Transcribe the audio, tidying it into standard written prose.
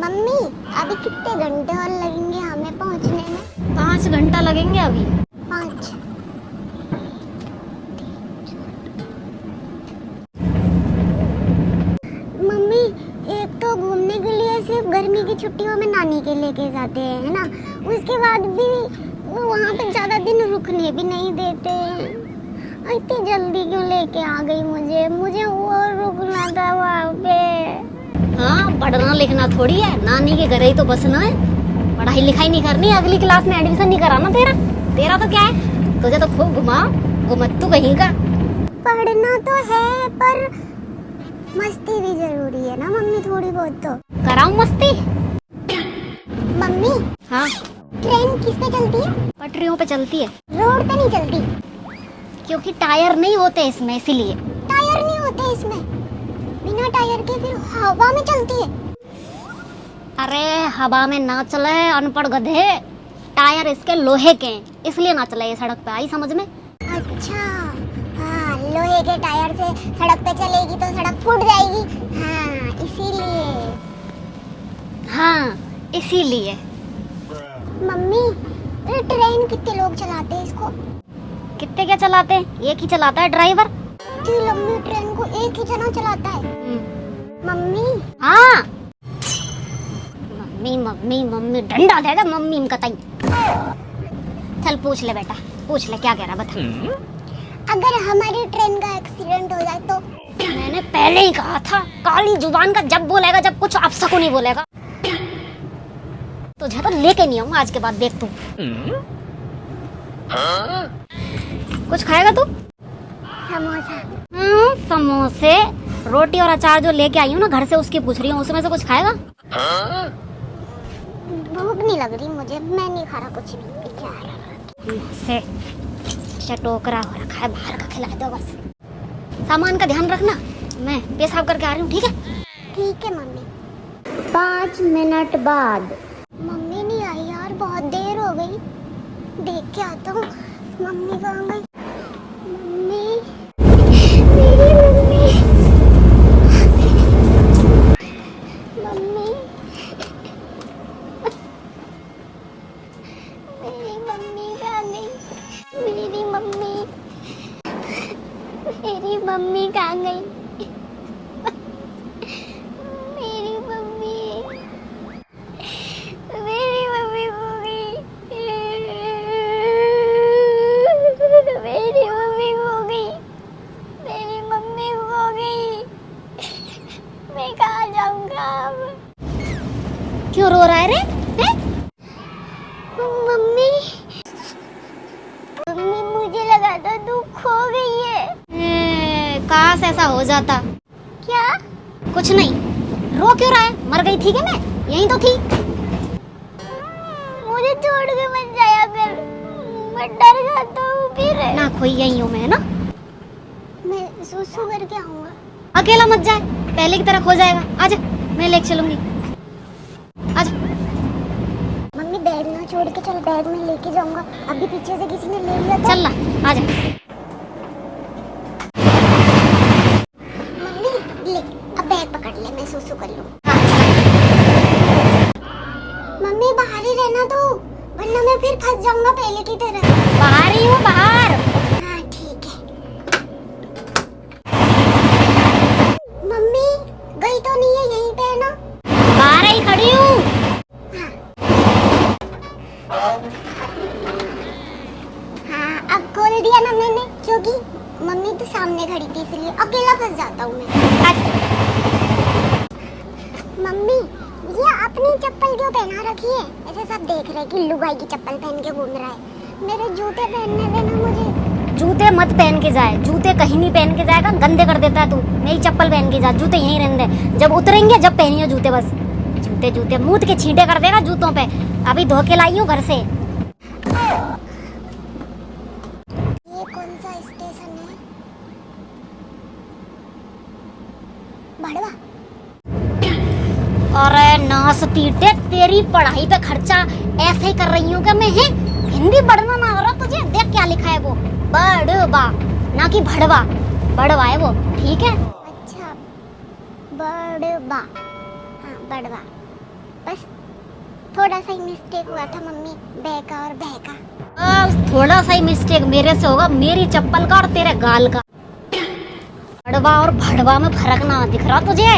Mummy अभी कितने घंटे और लगेंगे हमें पहुंचने में? 5 घंटा लगेंगे अभी। 5। मम्मी एक तो घूमने के लिए सिर्फ गर्मी की छुट्टियों में नानी के लेके जाते हैं, है ना? उसके बाद भी वहाँ पे ज्यादा दिन रुकने भी नहीं देते। इतनी जल्दी क्यों लेके आ गई मुझे और रुकना था वहाँ पे। हाँ, पढ़ना लिखना थोड़ी है, नानी के घर ही तो बसना है। पढ़ाई लिखाई नहीं करनी, अगली क्लास में एडमिशन नहीं कराना तेरा तो क्या है, तुझे तो खूब घुमाओ घुमत्तू कहीं का। पढ़ना तो है पर मस्ती भी जरूरी है ना मम्मी, थोड़ी बहुत तो कराऊं मस्ती। मम्मी हाँ, ट्रेन किस पे चलती है? पटरियों पे चलती है। रोड पे नहीं चलती? क्योंकि टायर नहीं होते इसमें, इसीलिए। टायर नहीं होते इसमें? बिना टायर के फिर हवा में चलती है? अरे हवा में ना चले अनपढ़ गधे, टायर इसके लोहे के हैं, इसलिए ना चले ये सड़क पे। आई समझ में? अच्छा हाँ, लोहे के टायर से सड़क पे चलेगी तो सड़क फूट जाएगी। हाँ इसीलिए। हाँ इसीलिए। मम्मी ट्रेन कितने लोग चलाते हैं इसको? कितने क्या चलाते हैं, एक ही चलाता है ड्राइवर। इतनी लंबी ट्रेन को एक ही जना चलाता है? मम्मी हाँ, मम्मी मम्मी मम्मी डंडा देगा मम्मी इनका ताई। चल पूछ ले बेटा, पूछ ले क्या कह रहा बता। अगर हमारी ट्रेन का एक्सीडेंट हो जाए तो? मैंने पहले ही कहा था, काली जुबान का जब बोलेगा, जब कुछ अपशकुन नहीं बोलेगा तुझे तो लेके नहीं आऊंगा आज के बाद, देख तू। कुछ खाएगा तू? समोसा। समोसे, रोटी और अचार जो लेके आई हूँ ना घर से, उसकी पूछ रही हूँ, उसमें से कुछ खाएगा? भूख नहीं लग रही मुझे, मैं नहीं खा रहा कुछ भी। से टोकरा हो रखा है, बाहर का खिला दो बस। सामान का ध्यान रखना, मैं पेशाब करके आ रही हूँ, ठीक है? ठीक है मम्मी। 5 मिनट बाद। मम्मी नहीं आई यार, बहुत देर हो गई। देख के आता हूँ मम्मी कहाँ गई। मम्मी, मेरी मम्मी, मम्मी, मेरी मम्मी कहाँ गई? मेरी मम्मी, मेरी मम्मी कहाँ गई? मेरी मम्मी, मेरी मम्मी हो गई। मेरी मम्मी हो गई। मेरी मम्मी हो गई। मैं कहाँ जाऊँगा अब? क्यों रो रहा है रे? हैं? मम्मी, मम्मी मुझे लगा था तू खो गई है। काश ऐसा हो जाता। क्या? कुछ नहीं, रो क्यों रहा है? मर गई थी क्या मैं? यहीं तो थी। मुझे छोड़ के मत जाया कर, मैं डर जाता हूँ फिर। ना खोई यहीं हूँ मैं ना। मैं सुसु करके आऊँगा। अकेला मत जाए, पहले की तरह खो जाएगा। आजा, मैं लेके चलूंगी। आजा। मम्मी बैग ना छोड़ के चल, बैग में लेके जाऊंगा। अभी पीछे से किसी ने ले लिया तो? चल ला, आजा। मम्मी ले, अब बैग पकड़ ले, मैं सुसु कर लूँ। मम्मी बाहर ही रहना तो, वरना मैं फिर फंस जाऊंगा पहले की तरह। बाहर ही हूँ, बाहर। हाँ ठीक है। मम्मी गई तो नहीं है, यहीं पे है ना? बाहर ही खड़ी हूँ। हाँ अब खोल दिया ना मैंने, क्योंकि मम्मी तो सामने खड़ी थी इसलिए अकेला फंस जाता हूँ मैं। मम्मी ये अपनी चप्पल क्यों पहना रखी है? ऐसे सब देख रहे कि लुगाई की चप्पल पहन के घूम रहा है। मेरे जूते पहनने देना मुझे। जूते मत पहन के जाए, जूते कहीं नहीं पहन के जाएगा, गंदे कर देता है तू। मेरी चप्पल पहन के जा, जूते यहीं रहने दे। जब उतरेंगे जब पहनियो जूते, बस जूते जूते मूत के छींटे कर देगा जूतों पे। अभी धो के लाई हूँ घर से। ये कौन सा स्टेशन है? बड़वा। अरे नास पीटे, तेरी पढ़ाई पे खर्चा ऐसे ही कर रही हूँ क्या मैं? है हिंदी पढ़ना ना हो रहा तुझे? देख क्या लिखा है वो, बड़वा ना कि भड़वा। बड़वा है वो, ठीक है? अच्छा बड़वा, हाँ बड़वा। बस थोड़ा सा ही मिस्टेक हुआ था मम्मी, बह का और भह का। थोड़ा सा ही मिस्टेक मेरे से होगा, मेरी चप्पल का और तेरे गाल का। भड़वा और भड़वा में फर्क ना दिख रहा तुझे?